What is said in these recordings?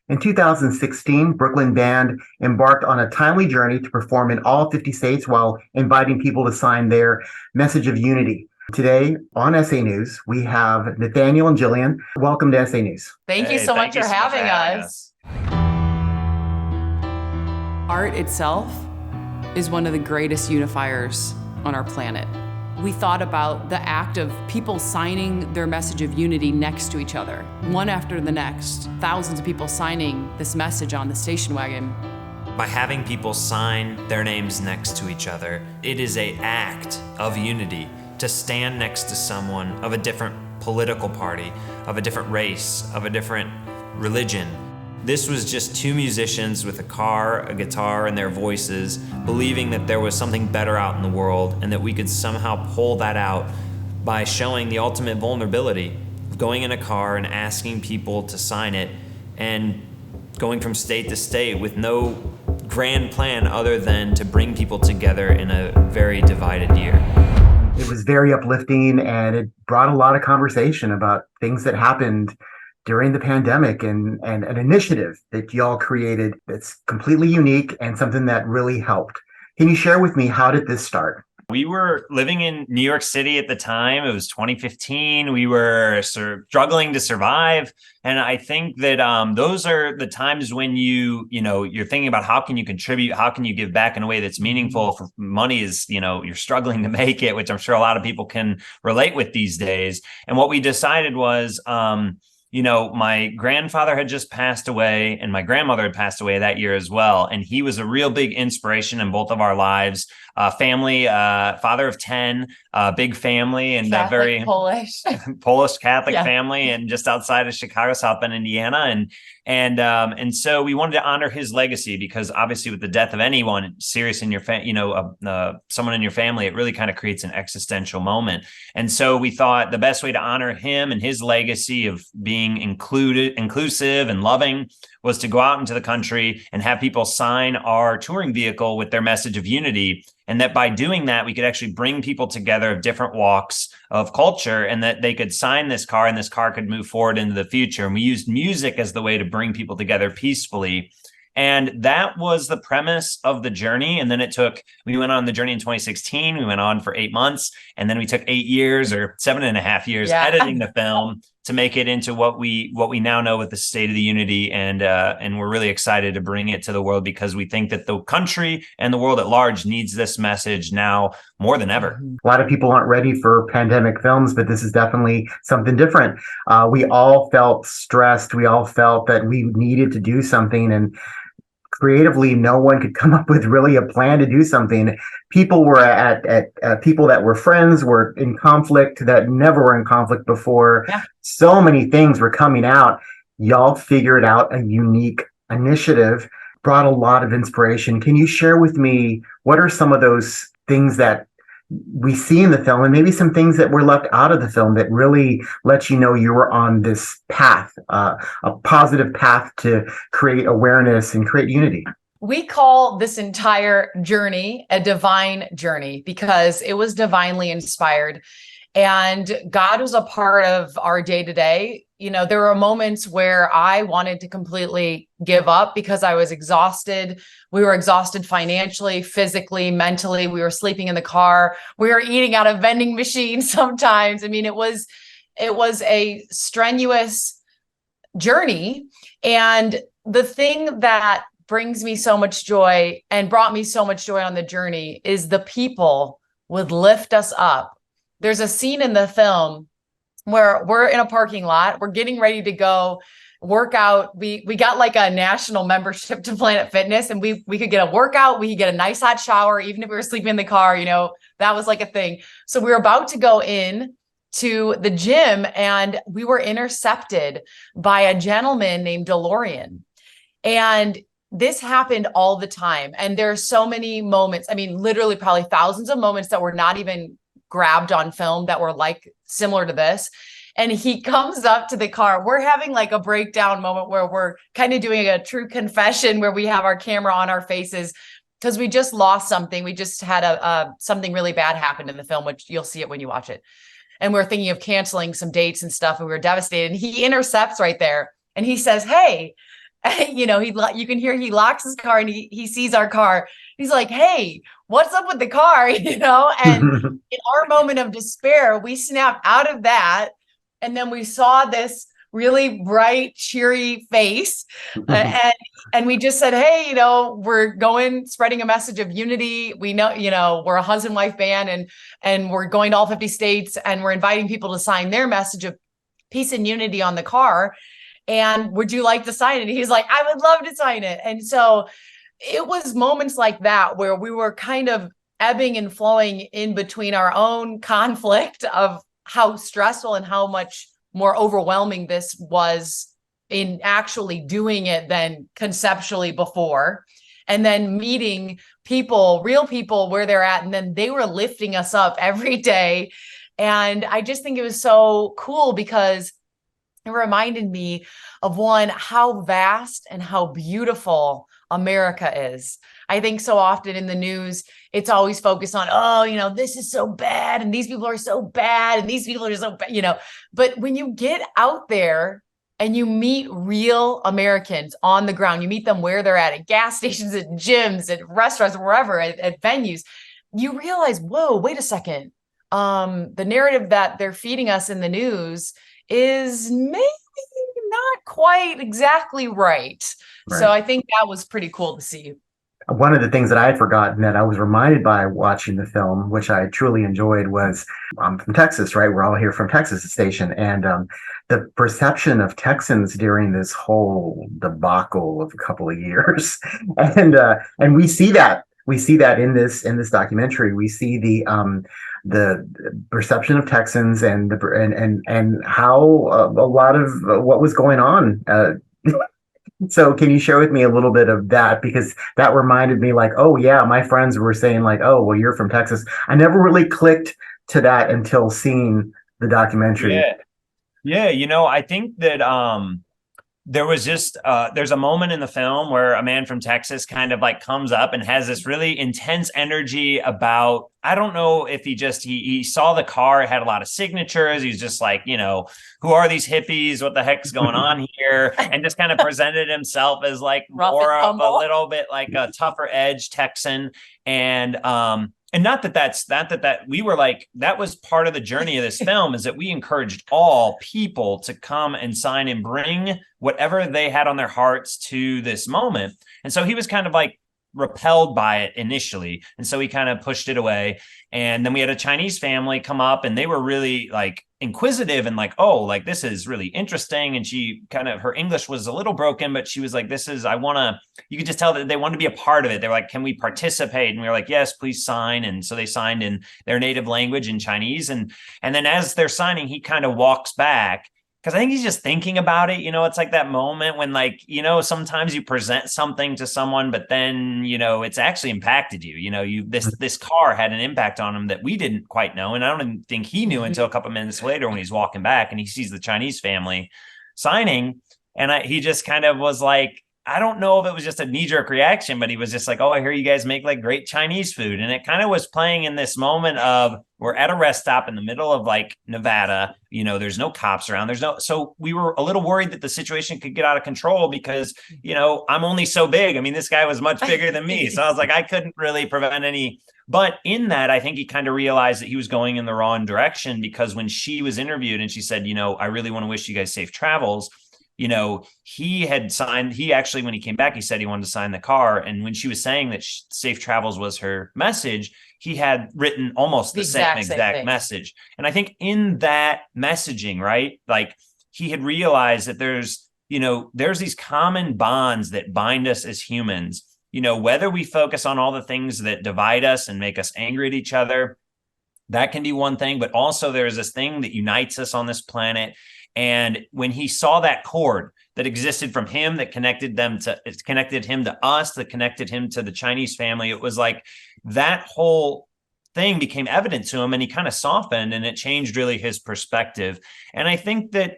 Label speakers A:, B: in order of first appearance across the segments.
A: In 2016, Brooklyn Band embarked on a timely journey to perform in all 50 states while inviting people to sign their message of unity. Today on SA News, we have Nathaniel and Jillian. Welcome to SA News.
B: Thank you so much for having us.
C: Art itself is one of the greatest unifiers on our planet. We thought about the act of people signing their message of unity next to each other, one after the next, thousands of people signing this message on the station wagon.
D: By having people sign their names next to each other, it is an act of unity to stand next to someone of a different political party, of a different race, of a different religion. This was just two musicians with a car, a guitar, and their voices, believing that there was something better out in the world and that we could somehow pull that out by showing the ultimate vulnerability of going in a car and asking people to sign it and going from state to state with no grand plan other than to bring people together in a very divided year.
A: It was very uplifting, and it brought a lot of conversation about things that happened during the pandemic and an initiative that y'all created that's completely unique and something that really helped. Can you share with me, how did this start?
B: We were living in New York City at the time. It was 2015. We were struggling to survive. And I think that those are the times when you're thinking about how can you contribute, how can you give back in a way that's meaningful. For money is, you're struggling to make it, which I'm sure a lot of people can relate with these days. And what we decided was, my grandfather had just passed away and my grandmother had passed away that year as well. And he was a real big inspiration in both of our lives. Family, father of 10, big family, and
C: Catholic,
B: very
C: Polish
B: Polish Catholic
C: Yeah.
B: family, and just outside of Chicago, South Bend, Indiana. And so we wanted to honor his legacy, because obviously with the death of anyone serious in your someone in your family, it really kind of creates an existential moment. And so we thought the best way to honor him and his legacy of being inclusive and loving was to go out into the country and have people sign our touring vehicle with their message of unity. And that by doing that, we could actually bring people together of different walks of culture, and that they could sign this car and this car could move forward into the future. And we used music as the way to bring people together peacefully. And that was the premise of the journey. And then we went on the journey in 2016. We went on for 8 months. And then we took 8 years or 7.5 years editing the film to make it into what we now know with the State of the Unity. And we're really excited to bring it to the world, because we think that the country and the world at large needs this message now more than ever.
A: A lot of people aren't ready for pandemic films, but this is definitely something different. We all felt stressed. We all felt that we needed to do something, and creatively, no one could come up with really a plan to do something. People were people that were friends were in conflict that never were in conflict before.
C: Yeah.
A: So many things were coming out. Y'all figured out a unique initiative, brought a lot of inspiration. Can you share with me, what are some of those things that we see in the film, and maybe some things that were left out of the film that really let you know you were on this path, a positive path to create awareness and create unity?
C: We call this entire journey a divine journey, because it was divinely inspired. And God was a part of our day-to-day. There were moments where I wanted to completely give up because I was exhausted. We were exhausted financially, physically, mentally. We were sleeping in the car. We were eating out of vending machines sometimes. I mean, it was a strenuous journey. And the thing that brings me so much joy and brought me so much joy on the journey is the people would lift us up. There's a scene in the film where we're in a parking lot. We're getting ready to go work out. We got like a national membership to Planet Fitness, and we could get a workout. We could get a nice hot shower, even if we were sleeping in the car. That was like a thing. So we were about to go in to the gym, and we were intercepted by a gentleman named DeLorean. And this happened all the time. And there are so many moments. I mean, literally probably thousands of moments that were not even grabbed on film that were like similar to this. And he comes up to the car. We're having like a breakdown moment where we're kind of doing a true confession, where we have our camera on our faces, because we just lost something. We just had something really bad happen in the film, which you'll see it when you watch it. And we're thinking of canceling some dates and stuff, and we were devastated. And he intercepts right there, and he says, "Hey, You can hear he locks his car and he sees our car. He's like, "Hey, what's up with the car?" And in our moment of despair, we snapped out of that. And then we saw this really bright, cheery face. And we just said, "Hey, we're spreading a message of unity. We know, we're a husband-wife band and we're going to all 50 states and we're inviting people to sign their message of peace and unity on the car. And would you like to sign it?" He's like, "I would love to sign it." And so it was moments like that where we were kind of ebbing and flowing in between our own conflict of how stressful and how much more overwhelming this was in actually doing it than conceptually before. And then meeting people, real people where they're at. And then they were lifting us up every day. And I just think it was so cool because it reminded me of how vast and how beautiful America is. I think so often in the news, it's always focused on, oh, this is so bad. And these people are so bad. And these people are so bad, But when you get out there and you meet real Americans on the ground, you meet them where they're at gas stations, at gyms, at restaurants, wherever, at venues, you realize, whoa, wait a second. The narrative that they're feeding us in the news is maybe not quite exactly right. So I think that was pretty cool to see.
A: One of the things that I had forgotten that I was reminded by watching the film, which I truly enjoyed, was I'm from Texas, right? We're all here from Texas Station. And the perception of Texans during this whole debacle of a couple of years. And we see that. We see that in this documentary. We see the perception of Texans and how a lot of what was going on. So can you share with me a little bit of that? Because that reminded me like, oh yeah, my friends were saying like, oh, well, you're from Texas. I never really clicked to that until seeing the documentary.
B: Yeah. I think that there was just there's a moment in the film where a man from Texas kind of like comes up and has this really intense energy about, I don't know if he saw the car, it had a lot of signatures. He's just like, who are these hippies? What the heck's going on here? And just kind of presented himself as like more of a little bit like a tougher edge Texan. And not that we were like, that was part of the journey of this film, is that we encouraged all people to come and sign and bring whatever they had on their hearts to this moment. And so he was kind of like repelled by it initially. And so he kind of pushed it away. And then we had a Chinese family come up and they were really like inquisitive and like, oh, like this is really interesting. And she her English was a little broken, but she was like, you could just tell that they wanted to be a part of it. They were like, can we participate? And we were like, yes, please sign. And so they signed in their native language in Chinese. And then as they're signing, he kind of walks back. Because I think he's just thinking about it. It's like that moment when like, sometimes you present something to someone, but then, it's actually impacted you. This car had an impact on him that we didn't quite know. And I don't even think he knew until a couple of minutes later when he's walking back and he sees the Chinese family signing. And he just kind of was like, I don't know if it was just a knee-jerk reaction, but he was just like, oh, I hear you guys make like great Chinese food. And it kind of was playing in this moment of, we're at a rest stop in the middle of like Nevada, there's no cops around. So we were a little worried that the situation could get out of control because, I'm only so big. I mean, this guy was much bigger than me. So I was like, I couldn't really prevent any, but in that, I think he kind of realized that he was going in the wrong direction, because when she was interviewed and she said, I really want to wish you guys safe travels. He had signed, when he came back, he said he wanted to sign the car. And when she was saying that safe travels was her message, he had written almost the same exact message. And I think in that messaging, right, like he had realized that there's these common bonds that bind us as humans, whether we focus on all the things that divide us and make us angry at each other, that can be one thing. But also there's this thing that unites us on this planet. And when he saw that cord that existed from him, that connected him to us, that connected him to the Chinese family, it was like that whole thing became evident to him, and he kind of softened, and it changed really his perspective. And I think that,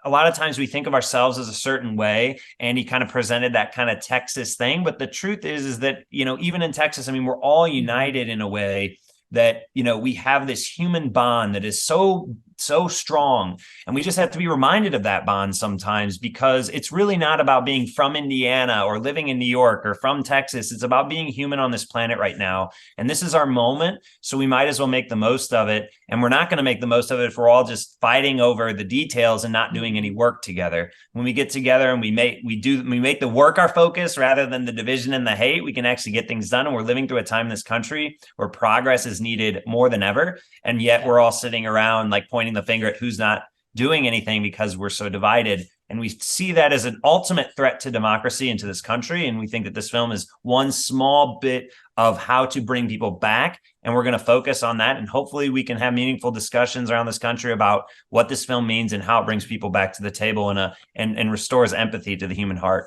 B: a lot of times we think of ourselves as a certain way, and he kind of presented that kind of Texas thing. But the truth is that, even in Texas, I mean, we're all united in a way that, we have this human bond that is so so strong. And we just have to be reminded of that bond sometimes, because it's really not about being from Indiana or living in New York or from Texas. It's about being human on this planet right now. And this is our moment. So we might as well make the most of it. And we're not going to make the most of it if we're all just fighting over the details and not doing any work together. When we get together and we make the work our focus rather than the division and the hate, we can actually get things done. And we're living through a time in this country where progress is needed more than ever. And yet we're all sitting around like pointing the finger at who's not doing anything because we're so divided. And we see that as an ultimate threat to democracy and to this country. And we think that this film is one small bit of how to bring people back. And we're going to focus on that. And hopefully we can have meaningful discussions around this country about what this film means and how it brings people back to the table and restores empathy to the human heart.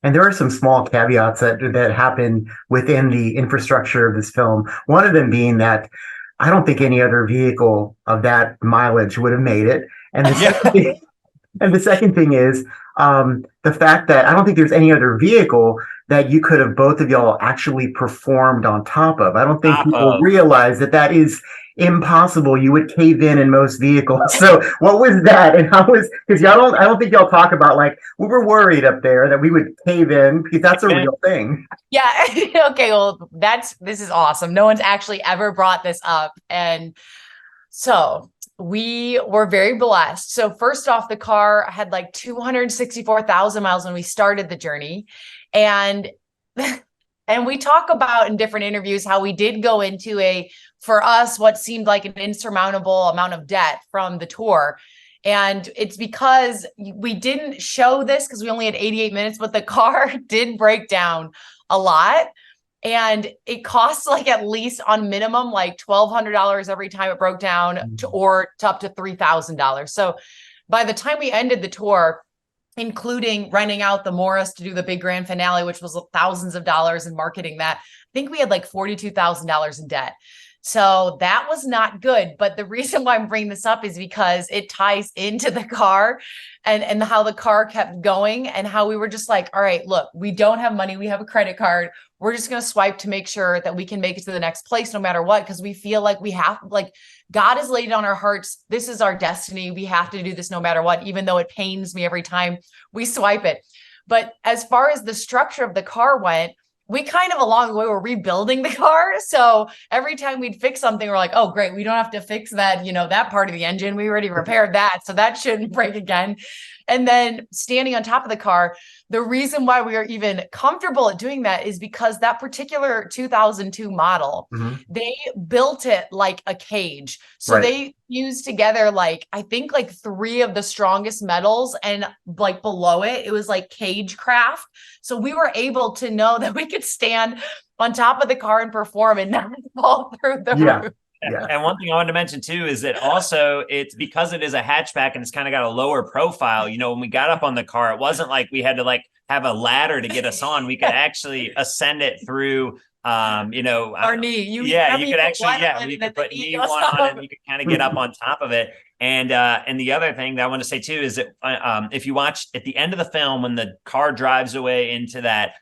A: And there are some small caveats that happen within the infrastructure of this film. One of them being that I don't think any other vehicle of that mileage would have made it. And the second thing is the fact that I don't think there's any other vehicle that you could have both of y'all actually performed on top of. I don't think people realize that is impossible. You would cave in most vehicles. So what was that? And how was, because I don't think y'all talk about like, we were worried up there that we would cave in, because that's a real thing.
C: Yeah. Okay. Well, this is awesome. No one's actually ever brought this up. And so we were very blessed. So first off, the car had like 264,000 miles when we started the journey. And we talk about in different interviews how we did go into for us, what seemed like an insurmountable amount of debt from the tour. And it's because we didn't show this because we only had 88 minutes, but the car did break down a lot. And it costs like at least on minimum, like $1,200 every time it broke down or up to $3,000. So by the time we ended the tour, including renting out the Morris to do the big grand finale, which was thousands of dollars in marketing that, I think we had like $42,000 in debt. So that was not good. But the reason why I'm bringing this up is because it ties into the car and how the car kept going and how we were just like, all right, look, we don't have money. We have a credit card. We're just going to swipe to make sure that we can make it to the next place no matter what, because we feel like we have, like, God has laid it on our hearts. This is our destiny. We have to do this no matter what, even though it pains me every time we swipe it. But as far as the structure of the car went, we kind of along the way were rebuilding the car. So every time we'd fix something, we're like, oh, great. We don't have to fix that, that part of the engine. We already repaired that. So that shouldn't break again. And then standing on top of the car, the reason why we are even comfortable at doing that is because that particular 2002 model, they built it like a cage. So they fused together, like, I think like 3 of the strongest metals, and like below it, it was like cage craft. So we were able to know that we could stand on top of the car and perform and not fall through the roof.
A: Yeah.
B: And one thing I wanted to mention too is that also it's because it is a hatchback and it's kind of got a lower profile. When we got up on the car, it wasn't like we had to like have a ladder to get us on. We could actually ascend it through, our
C: knee.
B: you could actually, we could put knee one on and you could kind of get up on top of it. And the other thing that I want to say too is that if you watch at the end of the film, when the car drives away into that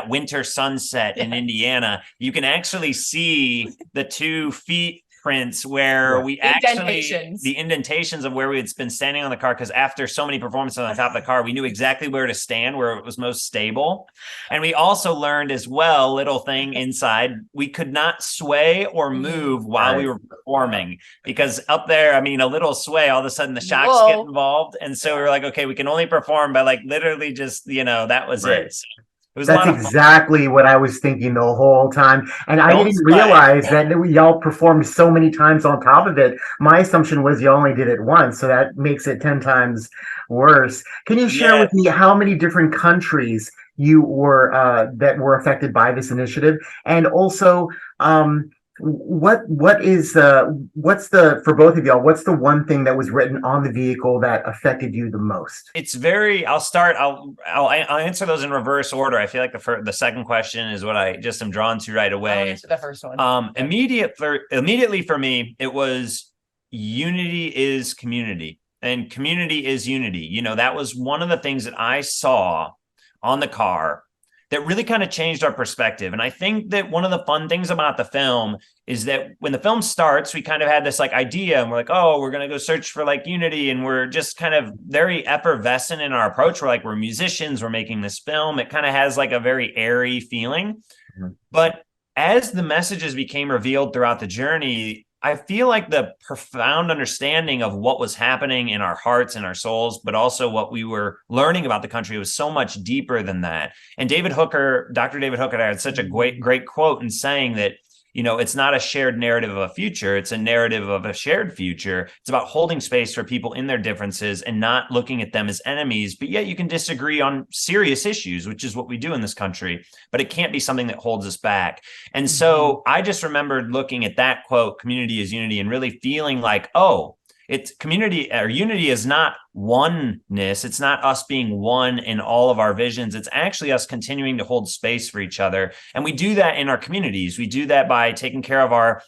B: winter sunset in Indiana, you can actually see the 2 feet prints where we actually, the indentations of where we had been standing on the car, because after so many performances on the top of the car, we knew exactly where to stand, where it was most stable. And we also learned as well, little thing inside, we could not sway or move while we were performing, because up there, a little sway, all of a sudden the shocks get involved. And so we were like, okay, we can only perform by like literally just, that was it. So
A: that's exactly what I was thinking the whole time. And I didn't realize that y'all performed so many times on top of it. My assumption was you only did it once, so that makes it 10 times worse. Can you share with me how many different countries you were that were affected by this initiative? And also, what's for both of y'all, what's the one thing that was written on the vehicle that affected you the most?
B: It's I'll answer those in reverse order. I feel like the second question is what I just am drawn to right away.
C: I'll answer the first one.
B: Immediately for me, it was unity is community, and community is unity. That was one of the things that I saw on the car that really kind of changed our perspective. And I think that one of the fun things about the film is that when the film starts, we kind of had this like idea and we're like, oh, we're going to go search for like unity. And we're just kind of very effervescent in our approach. We're like, we're musicians, we're making this film. It kind of has like a very airy feeling. Mm-hmm. But as the messages became revealed throughout the journey, I feel like the profound understanding of what was happening in our hearts and our souls, but also what we were learning about the country was so much deeper than that. And Dr. David Hooker had such a great quote in saying that, you know, it's not a shared narrative of a future. It's a narrative of a shared future. It's about holding space for people in their differences and not looking at them as enemies, but yet you can disagree on serious issues, which is what we do in this country, but it can't be something that holds us back. And so I just remembered looking at that quote, community is unity, and really feeling like, oh, it's community or unity is not oneness. It's not us being one in all of our visions. It's actually us continuing to hold space for each other. And we do that in our communities. We do that by taking care of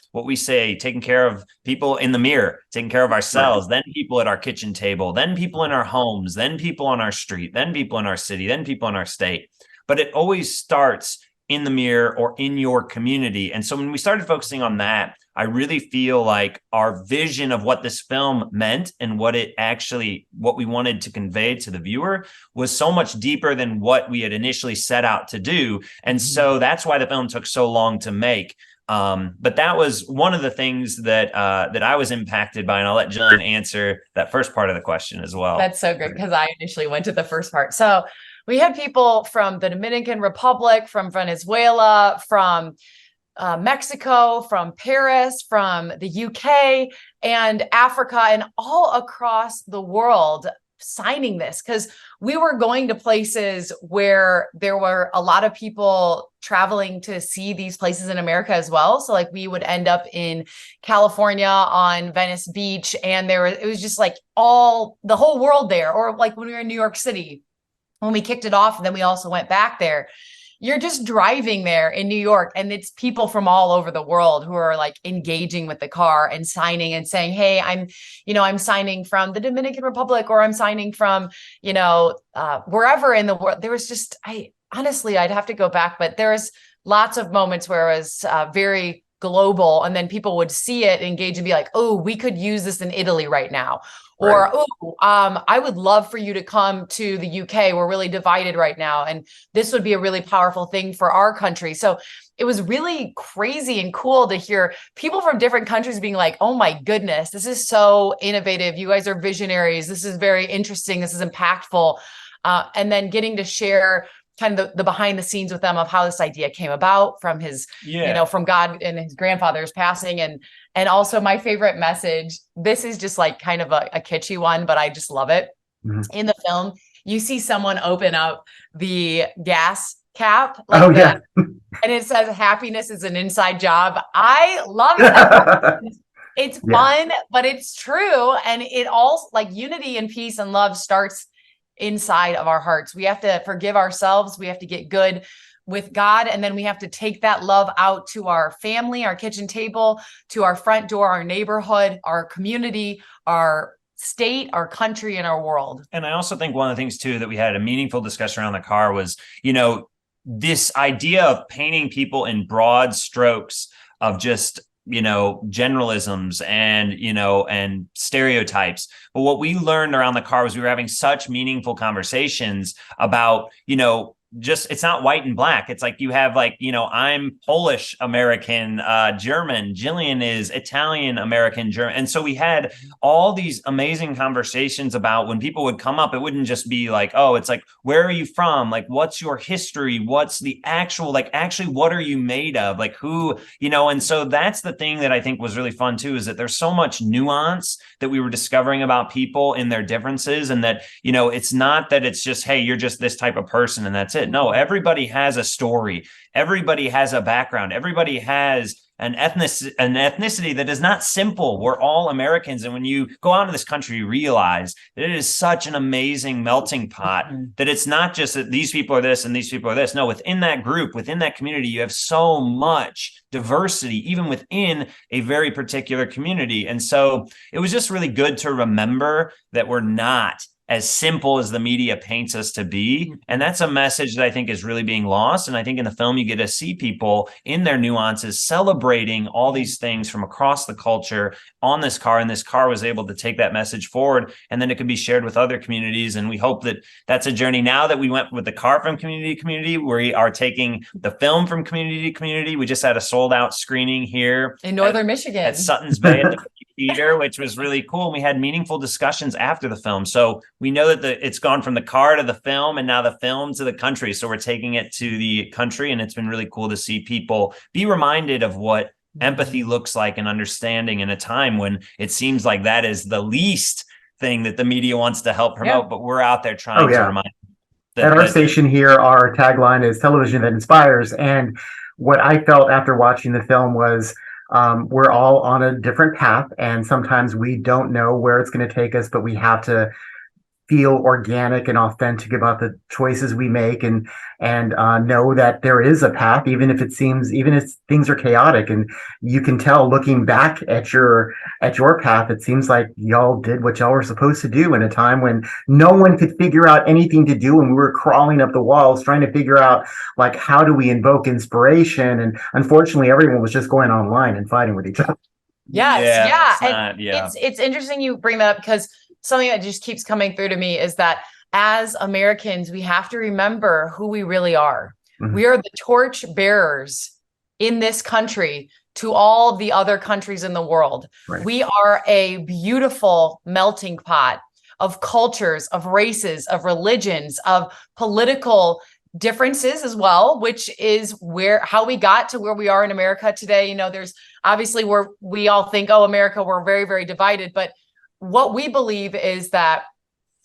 B: taking care of people in the mirror, taking care of ourselves, then people at our kitchen table, then people in our homes, then people on our street, then people in our city, then people in our state. But it always starts in the mirror or in your community. And so when we started focusing on that, I really feel like our vision of what this film meant and what we wanted to convey to the viewer was so much deeper than what we had initially set out to do. And so that's why the film took so long to make. But that was one of the things that I was impacted by, and I'll let Jillian answer that first part of the question as well.
C: That's so great, because I initially went to the first part. So we had people from the Dominican Republic, from Venezuela, from Mexico, from Paris, from the UK and Africa, and all across the world signing this, because we were going to places where there were a lot of people traveling to see these places in America as well. So like we would end up in California on Venice Beach, and it was just like the whole world there. Or like when we were in New York City, when we kicked it off, and then we also went back there. You're just driving there in New York, and it's people from all over the world who are like engaging with the car and signing and saying, hey, I'm signing from the Dominican Republic, or I'm signing from, wherever in the world. There was just, honestly, I'd have to go back, but there was lots of moments where it was very global, and then people would see it, engage, and be like, oh, we could use this in Italy right now. Or, I would love for you to come to the UK. We're really divided right now, and this would be a really powerful thing for our country. So it was really crazy and cool to hear people from different countries being like, oh my goodness, this is so innovative. You guys are visionaries. This is very interesting. This is impactful. And then getting to share kind of the behind the scenes with them of how this idea came about from his, from God and his grandfather's passing. And also my favorite message, this is just like kind of a kitschy one, but I just love it. Mm-hmm. In the film, you see someone open up the gas cap. And it says, happiness is an inside job. I love that. It's fun, but it's true. And it all, like, unity and peace and love starts inside of our hearts. We have to forgive ourselves. We have to get good with God. And then we have to take that love out to our family, our kitchen table, to our front door, our neighborhood, our community, our state, our country, and our world.
B: And I also think one of the things too that we had a meaningful discussion around the car was, this idea of painting people in broad strokes of just generalisms and stereotypes. But what we learned around the car was we were having such meaningful conversations about, just, it's not white and black. It's like you have I'm Polish American, German, Jillian is Italian American, German. And so we had all these amazing conversations about when people would come up, it wouldn't just be like, oh, it's like, where are you from? Like, what's your history? What's the actual, actually, what are you made of? Like who, and so that's the thing that I think was really fun too, is that there's so much nuance that we were discovering about people in their differences. And that, it's not that it's just, hey, you're just this type of person and that's it. No, everybody has a story. Everybody has a background. Everybody has an ethnicity that is not simple. We're all Americans. And when you go out of this country, you realize that it is such an amazing melting pot that it's not just that these people are this and these people are this. No, within that group, within that community, you have so much diversity, even within a very particular community. And so it was just really good to remember that we're not as simple as the media paints us to be. And that's a message that I think is really being lost. And I think in the film, you get to see people in their nuances celebrating all these things from across the culture on this car. And this car was able to take that message forward, and then it could be shared with other communities. And we hope that that's a journey. Now that we went with the car from community to community, we are taking the film from community to community. We just had a sold out screening here
C: in Northern Michigan
B: at Sutton's Bay at the theater, which was really cool. We had meaningful discussions after the film. So we know that it's gone from the car to the film, and now the film to the country. So we're taking it to the country, and it's been really cool to see people be reminded of what empathy looks like and understanding in a time when it seems like that is the least thing that the media wants to help promote, but we're out there trying to remind
A: at our station here, our tagline is television that inspires. And what I felt after watching the film was we're all on a different path, and sometimes we don't know where it's going to take us, but we have to feel organic and authentic about the choices we make, and know that there is a path, even if things are chaotic. And you can tell looking back at your path, it seems like y'all did what y'all were supposed to do in a time when no one could figure out anything to do, and we were crawling up the walls trying to figure out, like, how do we invoke inspiration? And unfortunately, everyone was just going online and fighting with each other.
C: It's interesting you bring that up, because something that just keeps coming through to me is that as Americans, we have to remember who we really are. Mm-hmm. We are the torch bearers in this country to all the other countries in the world. Right. We are a beautiful melting pot of cultures, of races, of religions, of political differences as well, which is how we got to where we are in America today. There's obviously where we all think, oh, America, we're very, very divided. But what we believe is that,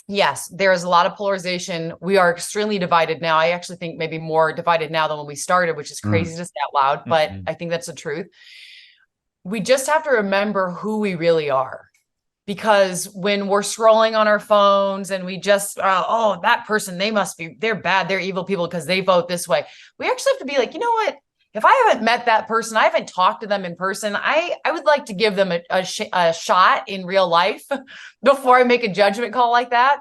C: yes, there is a lot of polarization. We are extremely divided now. I actually think maybe more divided now than when we started, which is crazy to say out loud, but I think that's the truth. We just have to remember who we really are, because when we're scrolling on our phones and we just, that person, they're bad, they're evil people because they vote this way. We actually have to be like, you know what? If I haven't met that person, I haven't talked to them in person, I would like to give them a shot in real life before I make a judgment call like that,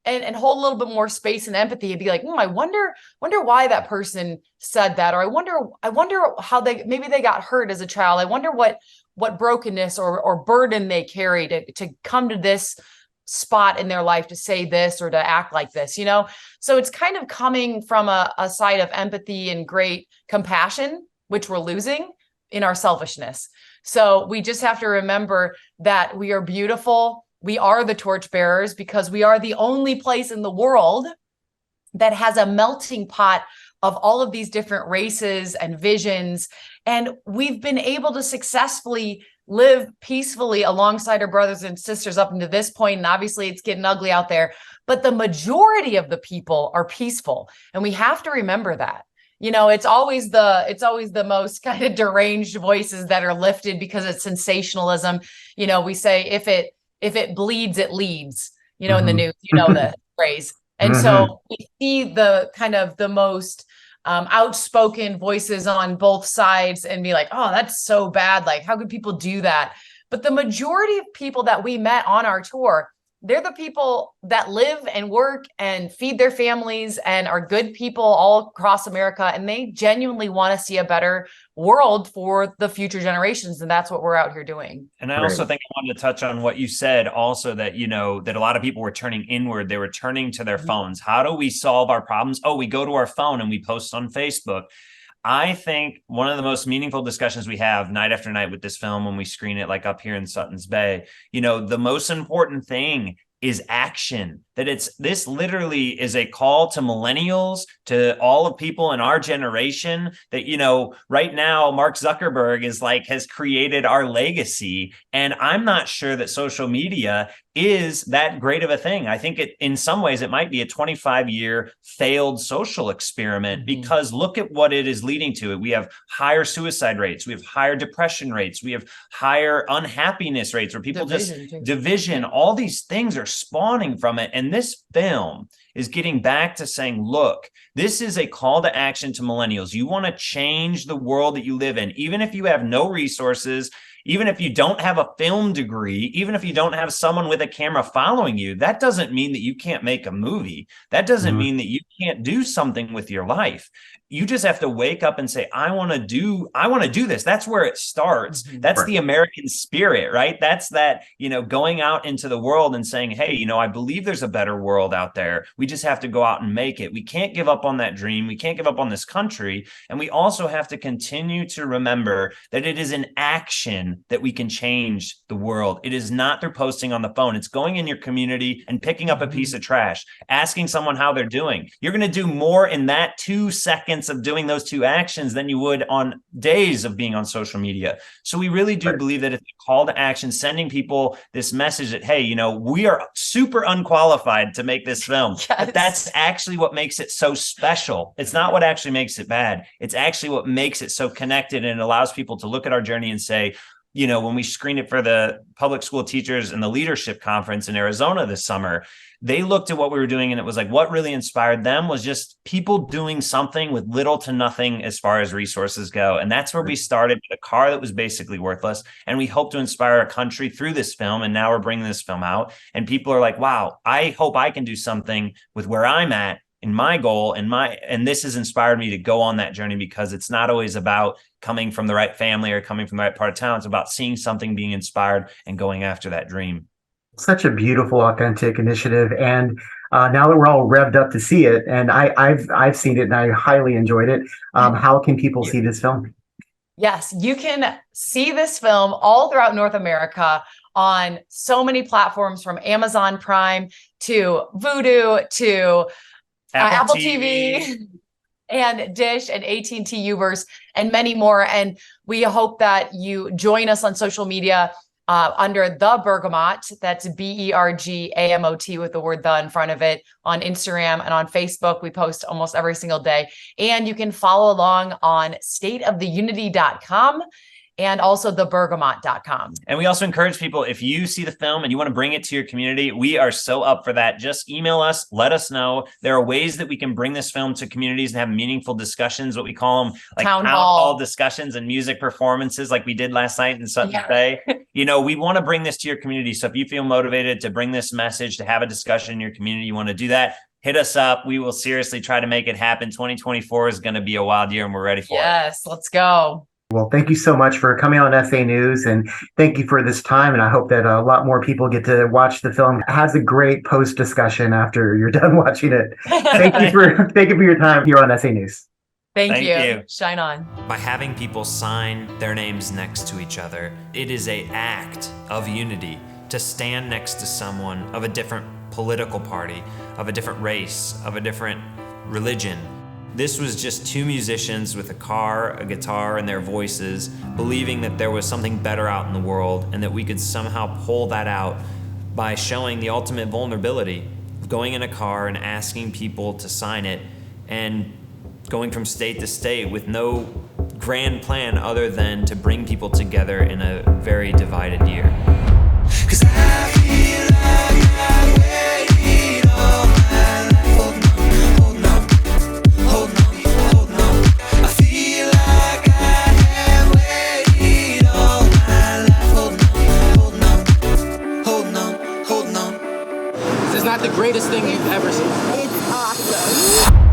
C: and hold a little bit more space and empathy and be like, I wonder why that person said that. Or I wonder how maybe they got hurt as a child. I wonder what brokenness or burden they carried to come to this spot in their life to say this or to act like this, So it's kind of coming from a side of empathy and great compassion, which we're losing in our selfishness. So we just have to remember that we are beautiful. We are the torchbearers, because we are the only place in the world that has a melting pot of all of these different races and visions. And we've been able to successfully live peacefully alongside our brothers and sisters up until this point. And obviously it's getting ugly out there, but the majority of the people are peaceful. And we have to remember that. It's always the most kind of deranged voices that are lifted because it's sensationalism. We say, if it bleeds, it leads, in the news, the phrase. And so we see the kind of the most outspoken voices on both sides and be like, oh, that's so bad. Like, how could people do that? But the majority of people that we met on our tour, they're the people that live and work and feed their families and are good people all across America. And they genuinely want to see a better world for the future generations. And that's what we're out here doing.
B: And I also think I wanted to touch on what you said also, that, that a lot of people were turning inward. They were turning to their phones. How do we solve our problems? Oh, we go to our phone and we post on Facebook. I think one of the most meaningful discussions we have night after night with this film, when we screen it, like up here in Sutton's Bay, the most important thing is action. That this literally is a call to millennials, to all of people in our generation, that, right now, Mark Zuckerberg has created our legacy. And I'm not sure that social media is that great of a thing. I think in some ways, it might be a 25-year failed social experiment, because look at what it is leading to. We have higher suicide rates. We have higher depression rates. We have higher unhappiness rates, where people division, all these things are spawning from it. And this film is getting back to saying, look, this is a call to action to millennials. You want to change the world that you live in, even if you have no resources, even if you don't have a film degree, even if you don't have someone with a camera following you, that doesn't mean that you can't make a movie. That doesn't mean that you can't do something with your life. You just have to wake up and say, I want to do this. That's where it starts. That's the American spirit, right? That's that, going out into the world and saying, hey, I believe there's a better world out there. We just have to go out and make it. We can't give up on that dream. We can't give up on this country. And we also have to continue to remember that it is in action that we can change the world. It is not through posting on the phone. It's going in your community and picking up a piece of trash, asking someone how they're doing. You're going to do more in that 2 seconds of doing those 2 actions than you would on days of being on social media. So we really do believe that it's a call to action, sending people this message that, hey, we are super unqualified to make this film. Yes. But that's actually what makes it so special. It's not what actually makes it bad. It's actually what makes it so connected, and allows people to look at our journey and say, when we screened it for the public school teachers and the leadership conference in Arizona this summer, they looked at what we were doing, and it was like, what really inspired them was just people doing something with little to nothing as far as resources go. And that's where we started, with a car that was basically worthless. And we hope to inspire a country through this film. And now we're bringing this film out, and people are like, wow, I hope I can do something with where I'm at in my goal, and this has inspired me to go on that journey, because it's not always about coming from the right family or coming from the right part of town. It's about seeing something, being inspired, and going after that dream.
A: Such a beautiful, authentic initiative. And now that we're all revved up to see it, and I've seen it and I highly enjoyed it. How can people see this film?
C: Yes, you can see this film all throughout North America on so many platforms, from Amazon Prime to Vudu to Apple TV and Dish and AT&T Uverse and many more. And we hope that you join us on social media under the Bergamot. That's Bergamot with the word "the" in front of it, on Instagram and on Facebook. We post almost every single day. And you can follow along on stateoftheunity.com and also thebergamot.com.
B: And we also encourage people, if you see the film and you want to bring it to your community, we are so up for that. Just email us, let us know. There are ways that we can bring this film to communities and have meaningful discussions, what we call them, like town hall discussions and music performances, like we did last night in Sutton Bay. We want to bring this to your community. So if you feel motivated to bring this message, to have a discussion in your community, you want to do that, hit us up. We will seriously try to make it happen. 2024 is going to be a wild year, and we're ready for it.
C: Yes, let's go.
A: Well, thank you so much for coming on SA News, and thank you for this time. And I hope that a lot more people get to watch the film. Has a great post discussion after you're done watching it. Thank you for your time here on SA News.
C: Thank you. Shine on.
D: By having people sign their names next to each other, it is an act of unity to stand next to someone of a different political party, of a different race, of a different religion. This was just 2 musicians with a car, a guitar, and their voices, believing that there was something better out in the world, and that we could somehow pull that out by showing the ultimate vulnerability of going in a car and asking people to sign it, and going from state to state with no grand plan other than to bring people together in a very divided year. 'Cause I feel like I waited all my life. Hold on. I feel like I have waited all my life. Hold on.
E: This is not the greatest thing you've ever seen.
F: It's awesome.